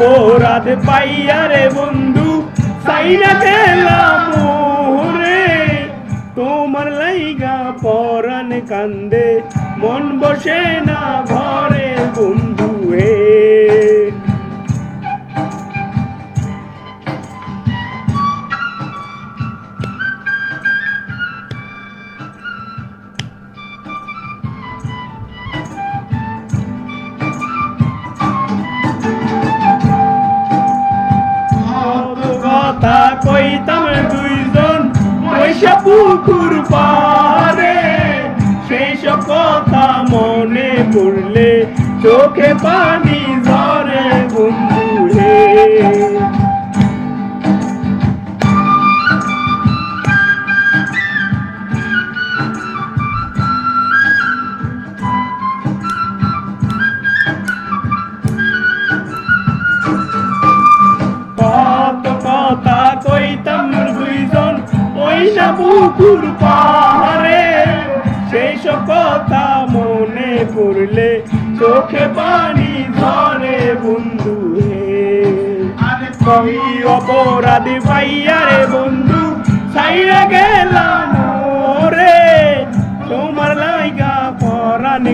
অপরাধ পাইয়া রে বন্ধু সাইরা গেলাম রে তোমার লাইগা পরাণ কান্দে মন বসে না ঘরে বন্ধু হে কথা কইতাম দুইজন পয়সা পুকুর পারে সেই সব কথা মনে পড়লে চোখে পানি ঝরে বন্ধু হে পুকুর পাহাড়ে সেই সব কথা মনে পড়লে চোখে পানি ঝরে বন্ধু হে কই অপরাধী পাইয়া রে বন্ধু ছাইরা গেলাম রে তোমার লাইগা পরাণ